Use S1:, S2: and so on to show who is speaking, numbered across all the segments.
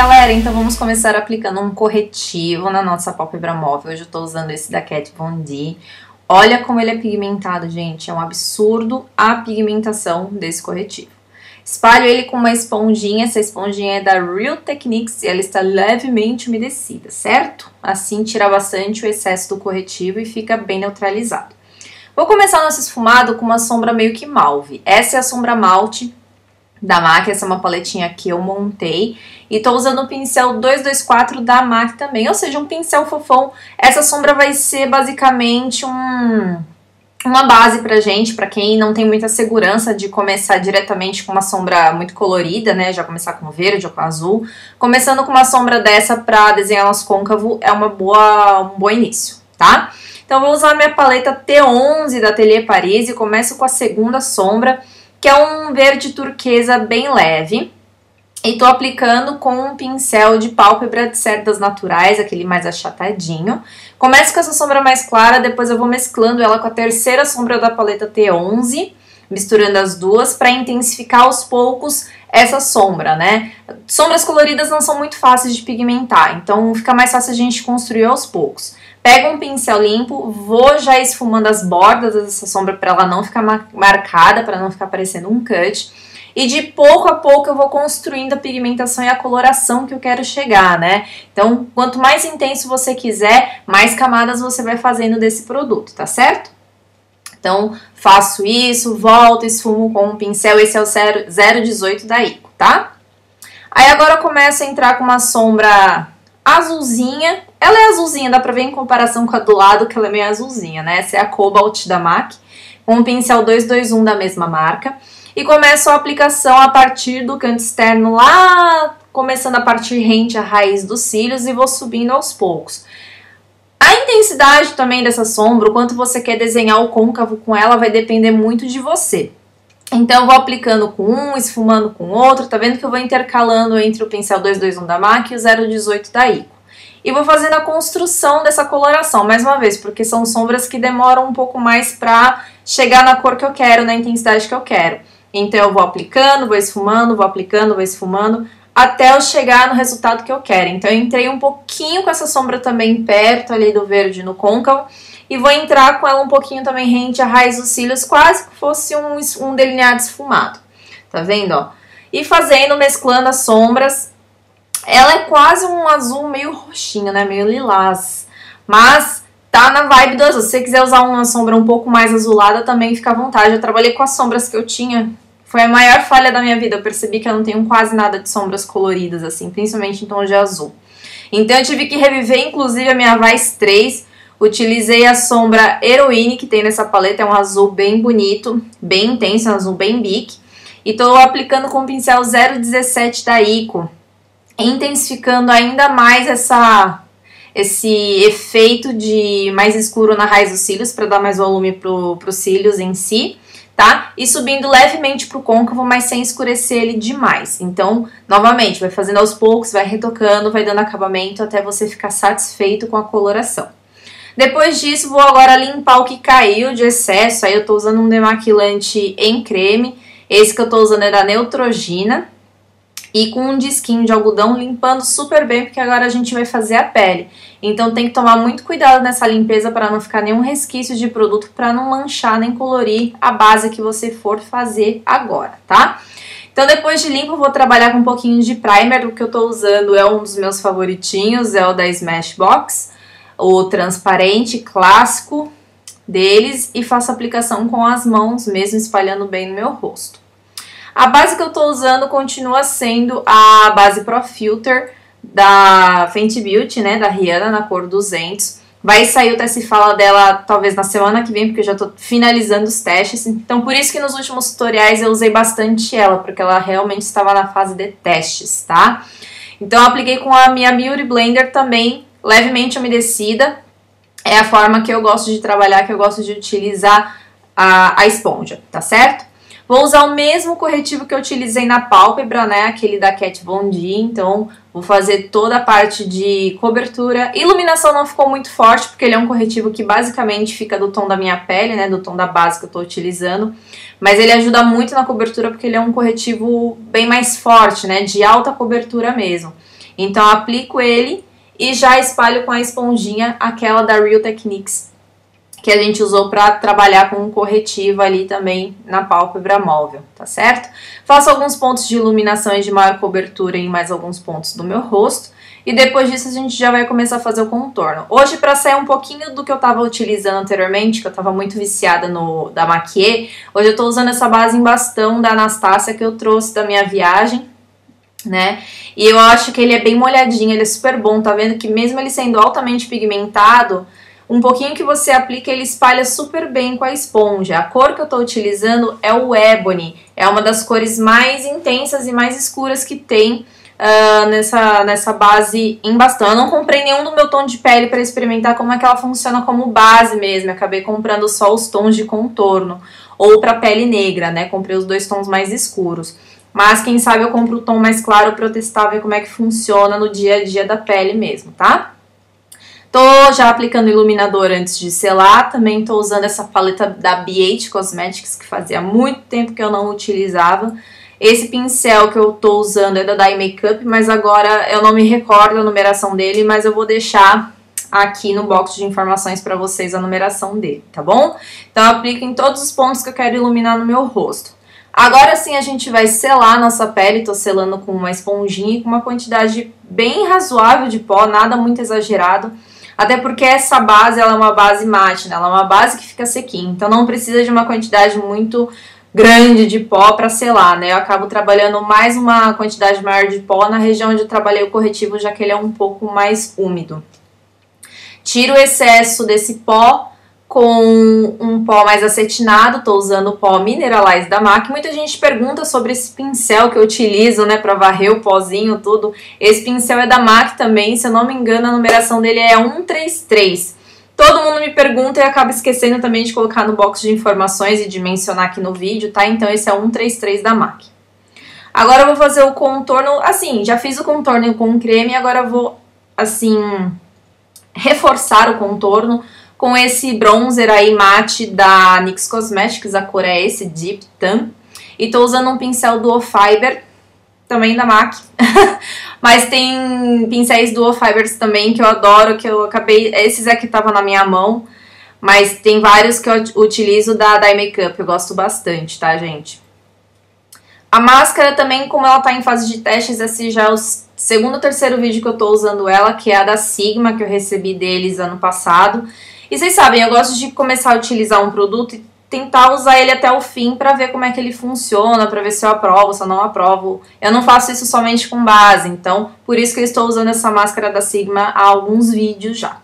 S1: galera, então vamos começar aplicando um corretivo na nossa pálpebra móvel. Hoje eu tô usando esse da Kat Von D. Olha como ele é pigmentado, gente, é um absurdo a pigmentação desse corretivo. Espalho ele com uma esponjinha, essa esponjinha é da Real Techniques e ela está levemente umedecida, certo? Assim tira bastante o excesso do corretivo e fica bem neutralizado. Vou começar nosso esfumado com uma sombra meio que mauve. Essa é a sombra malte da MAC, essa é uma paletinha que eu montei. E tô usando o pincel 224 da MAC também, ou seja, um pincel fofão. Essa sombra vai ser basicamente uma base pra gente, pra quem não tem muita segurança de começar diretamente com uma sombra muito colorida, né? Já começar com verde ou com azul. Começando com uma sombra dessa pra desenhar nosso côncavo é um bom início, tá? Então vou usar a minha paleta T11 da Atelier Paris e começo com a segunda sombra, que é um verde turquesa bem leve. E tô aplicando com um pincel de pálpebra de cerdas naturais, aquele mais achatadinho. Começo com essa sombra mais clara, depois eu vou mesclando ela com a terceira sombra da paleta T11, misturando as duas para intensificar aos poucos essa sombra, né? Sombras coloridas não são muito fáceis de pigmentar, então fica mais fácil a gente construir aos poucos. Pego um pincel limpo, vou já esfumando as bordas dessa sombra para ela não ficar marcada, para não ficar parecendo um cut. E de pouco a pouco eu vou construindo a pigmentação e a coloração que eu quero chegar, né? Então, quanto mais intenso você quiser, mais camadas você vai fazendo desse produto, tá certo? Então, faço isso, volto, esfumo com um pincel, esse é o 018 da Ico, tá? Aí agora eu começo a entrar com uma sombra azulzinha. Ela é azulzinha, dá pra ver em comparação com a do lado que ela é meio azulzinha, né? Essa é a Cobalt da MAC, com um pincel 221 da mesma marca. E começo a aplicação a partir do canto externo lá, começando a partir rente à raiz dos cílios e vou subindo aos poucos. A intensidade também dessa sombra, o quanto você quer desenhar o côncavo com ela, vai depender muito de você. Então eu vou aplicando com um, esfumando com outro, tá vendo que eu vou intercalando entre o pincel 221 da MAC e o 018 da Ico. E vou fazendo a construção dessa coloração, mais uma vez, porque são sombras que demoram um pouco mais pra chegar na cor que eu quero, na intensidade que eu quero. Então eu vou aplicando, vou esfumando, vou aplicando, vou esfumando, até eu chegar no resultado que eu quero. Então eu entrei um pouquinho com essa sombra também perto ali do verde no côncavo, e vou entrar com ela um pouquinho também rente à raiz dos cílios, quase que fosse um delineado esfumado. Tá vendo, ó? E fazendo, mesclando as sombras. Ela é quase um azul meio roxinho, né? Meio lilás. Mas tá na vibe do azul. Se você quiser usar uma sombra um pouco mais azulada, também fica à vontade. Eu trabalhei com as sombras que eu tinha. Foi a maior falha da minha vida. Eu percebi que eu não tenho quase nada de sombras coloridas, assim, principalmente em tom de azul. Então eu tive que reviver, inclusive, a minha Vice 3. Utilizei a sombra Heroine, que tem nessa paleta. É um azul bem bonito, bem intenso, um azul bem bic. E tô aplicando com o pincel 017 da Ico, intensificando ainda mais esse efeito de mais escuro na raiz dos cílios, para dar mais volume pros cílios em si, tá? E subindo levemente pro côncavo, mas sem escurecer ele demais. Então, novamente, vai fazendo aos poucos, vai retocando, vai dando acabamento até você ficar satisfeito com a coloração. Depois disso, vou agora limpar o que caiu de excesso. Aí eu tô usando um demaquilante em creme. Esse que eu tô usando é da Neutrogena. E com um disquinho de algodão, limpando super bem, porque agora a gente vai fazer a pele. Então tem que tomar muito cuidado nessa limpeza para não ficar nenhum resquício de produto, para não manchar nem colorir a base que você for fazer agora, tá? Então depois de limpo eu vou trabalhar com um pouquinho de primer. O que eu tô usando é um dos meus favoritinhos, é o da Smashbox, o transparente clássico deles, e faço aplicação com as mãos mesmo, espalhando bem no meu rosto. A base que eu tô usando continua sendo a base Pro Filter da Fenty Beauty, né, da Rihanna, na cor 200. Vai sair o teste fala dela talvez na semana que vem, porque eu já tô finalizando os testes. Então por isso que nos últimos tutoriais eu usei bastante ela, porque ela realmente estava na fase de testes, tá? Então eu apliquei com a minha Beauty Blender também, levemente umedecida. É a forma que eu gosto de trabalhar, que eu gosto de utilizar a esponja, tá certo? Vou usar o mesmo corretivo que eu utilizei na pálpebra, né, aquele da Kat Von D, então vou fazer toda a parte de cobertura. Iluminação não ficou muito forte, porque ele é um corretivo que basicamente fica do tom da minha pele, né, do tom da base que eu tô utilizando, mas ele ajuda muito na cobertura, porque ele é um corretivo bem mais forte, né, de alta cobertura mesmo. Então, eu aplico ele e já espalho com a esponjinha, aquela da Real Techniques, que a gente usou para trabalhar com um corretivo ali também na pálpebra móvel, tá certo? Faço alguns pontos de iluminação e de maior cobertura em mais alguns pontos do meu rosto. E depois disso a gente já vai começar a fazer o contorno. Hoje, para sair um pouquinho do que eu estava utilizando anteriormente, que eu estava muito viciada da Maquiê, hoje eu estou usando essa base em bastão da Anastasia que eu trouxe da minha viagem, né? E eu acho que ele é bem molhadinho, ele é super bom, tá vendo que mesmo ele sendo altamente pigmentado, um pouquinho que você aplica, ele espalha super bem com a esponja. A cor que eu tô utilizando é o Ebony, é uma das cores mais intensas e mais escuras que tem nessa base em bastão. Eu não comprei nenhum do meu tom de pele para experimentar como é que ela funciona como base mesmo. Eu acabei comprando só os tons de contorno ou para pele negra, né? Comprei os 2 tons mais escuros. Mas quem sabe eu compro o tom mais claro para eu testar, ver como é que funciona no dia a dia da pele mesmo, tá? Tô já aplicando iluminador antes de selar, também tô usando essa paleta da BH Cosmetics, que fazia muito tempo que eu não utilizava. Esse pincel que eu tô usando é da Dye Makeup, mas agora eu não me recordo a numeração dele, mas eu vou deixar aqui no box de informações para vocês a numeração dele, tá bom? Então eu aplico em todos os pontos que eu quero iluminar no meu rosto. Agora sim a gente vai selar a nossa pele, tô selando com uma esponjinha e com uma quantidade bem razoável de pó, nada muito exagerado. Até porque essa base ela é uma base mate, né? Ela é uma base que fica sequinha, então não precisa de uma quantidade muito grande de pó para selar, né? Eu acabo trabalhando mais uma quantidade maior de pó na região onde eu trabalhei o corretivo, já que ele é um pouco mais úmido. Tiro o excesso desse pó com um pó mais acetinado, tô usando o pó Mineralize da MAC. Muita gente pergunta sobre esse pincel que eu utilizo, né, para varrer o pozinho, tudo. Esse pincel é da MAC também, se eu não me engano, a numeração dele é 133. Todo mundo me pergunta e acaba esquecendo também de colocar no box de informações e de mencionar aqui no vídeo, tá? Então esse é o 133 da MAC. Agora eu vou fazer o contorno, assim, já fiz o contorno com creme, agora eu vou, assim, reforçar o contorno com esse bronzer aí mate da NYX Cosmetics, a cor é esse, Deep Tan. E tô usando um pincel Duo Fiber, também da MAC. Mas tem pincéis Duo Fibers também que eu adoro, que eu acabei... Esses aqui estavam na minha mão, mas tem vários que eu utilizo da Dye Makeup, eu gosto bastante, tá, gente? A máscara também, como ela tá em fase de testes, esse já é o segundo ou terceiro vídeo que eu tô usando ela, que é a da Sigma, que eu recebi deles ano passado. E vocês sabem, eu gosto de começar a utilizar um produto e tentar usar ele até o fim pra ver como é que ele funciona, pra ver se eu aprovo, se eu não aprovo. Eu não faço isso somente com base, então por isso que eu estou usando essa máscara da Sigma há alguns vídeos já.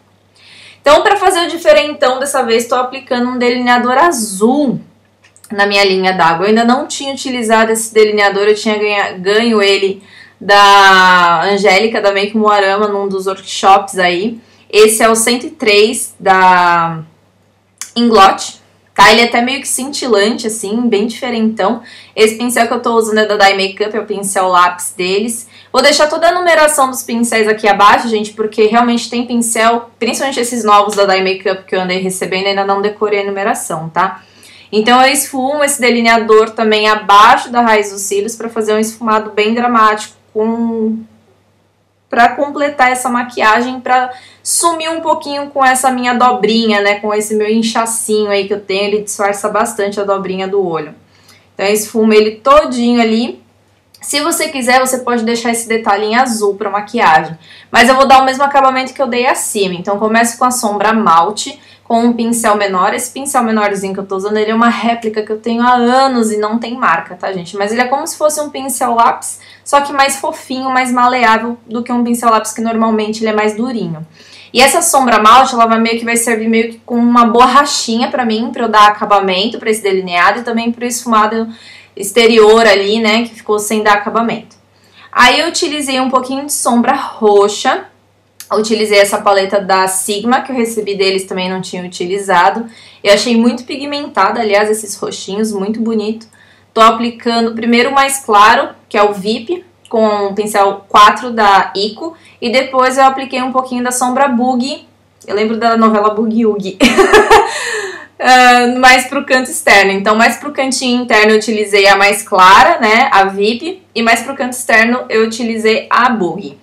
S1: Então, pra fazer o diferentão, dessa vez estou aplicando um delineador azul na minha linha d'água. Eu ainda não tinha utilizado esse delineador, eu tinha ganho ele da Angélica, da Make Moarama, num dos workshops aí. Esse é o 103 da Inglot, tá? Ele é até meio que cintilante, assim, bem diferentão. Esse pincel que eu tô usando é da Dye Makeup, é o pincel lápis deles. Vou deixar toda a numeração dos pincéis aqui abaixo, gente, porque realmente tem pincel, principalmente esses novos da Dye Makeup que eu andei recebendo, ainda não decorei a numeração, tá? Então eu esfumo esse delineador também abaixo da raiz dos cílios para fazer um esfumado bem dramático, para completar essa maquiagem, para sumir um pouquinho com essa minha dobrinha, né, com esse meu inchacinho aí que eu tenho, ele disfarça bastante a dobrinha do olho. Então eu esfumo ele todinho ali. Se você quiser, você pode deixar esse detalhe em azul para maquiagem, mas eu vou dar o mesmo acabamento que eu dei acima. Então começo com a sombra malte, com um pincel menor. Esse pincel menorzinho que eu tô usando, ele é uma réplica que eu tenho há anos e não tem marca, tá, gente? Mas ele é como se fosse um pincel lápis, só que mais fofinho, mais maleável do que um pincel lápis que normalmente ele é mais durinho. E essa sombra malte, ela vai servir meio que com uma borrachinha pra mim, pra eu dar acabamento pra esse delineado e também pro esfumado exterior ali, né, que ficou sem dar acabamento. Aí eu utilizei um pouquinho de sombra roxa. Eu utilizei essa paleta da Sigma, que eu recebi deles, também não tinha utilizado. Eu achei muito pigmentada, aliás, esses roxinhos, muito bonito. Tô aplicando primeiro o mais claro, que é o VIP, com o pincel 4 da Ico. E depois eu apliquei um pouquinho da sombra Boogie. Eu lembro da novela Boogie Woogie. Mais pro canto externo. Então, mais pro cantinho interno eu utilizei a mais clara, né, a VIP. E mais pro canto externo eu utilizei a Boogie.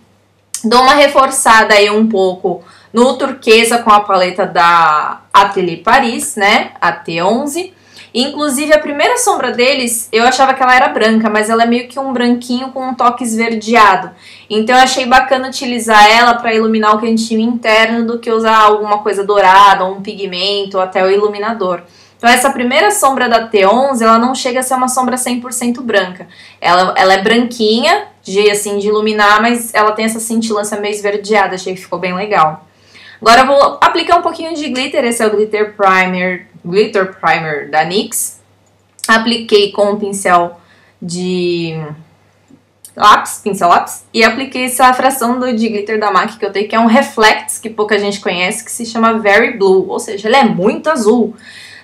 S1: Dou uma reforçada aí um pouco no turquesa com a paleta da Atelier Paris, né? A T11. Inclusive, a primeira sombra deles, eu achava que ela era branca, mas ela é meio que um branquinho com um toque esverdeado. Então, eu achei bacana utilizar ela para iluminar o cantinho interno do que usar alguma coisa dourada, ou um pigmento, ou até o iluminador. Então, essa primeira sombra da T11, ela não chega a ser uma sombra 100% branca. Ela é branquinha, assim, de iluminar, mas ela tem essa cintilância meio esverdeada. Achei que ficou bem legal. Agora eu vou aplicar um pouquinho de glitter. Esse é o Glitter Primer da NYX. Apliquei com um pincel de pincel lápis. E apliquei essa fração de glitter da MAC que eu tenho, que é um Reflects, que pouca gente conhece, que se chama Very Blue. Ou seja, ele é muito azul.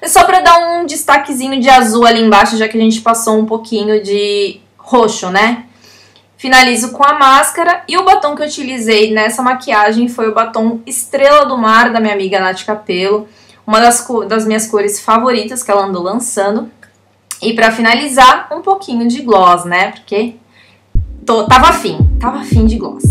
S1: É só pra dar um destaquezinho de azul ali embaixo, já que a gente passou um pouquinho de roxo, né? Finalizo com a máscara e o batom que eu utilizei nessa maquiagem foi o batom Estrela do Mar da minha amiga Nath Capello, uma das minhas cores favoritas que ela andou lançando. E pra finalizar, um pouquinho de gloss, né? Porque tava afim de gloss.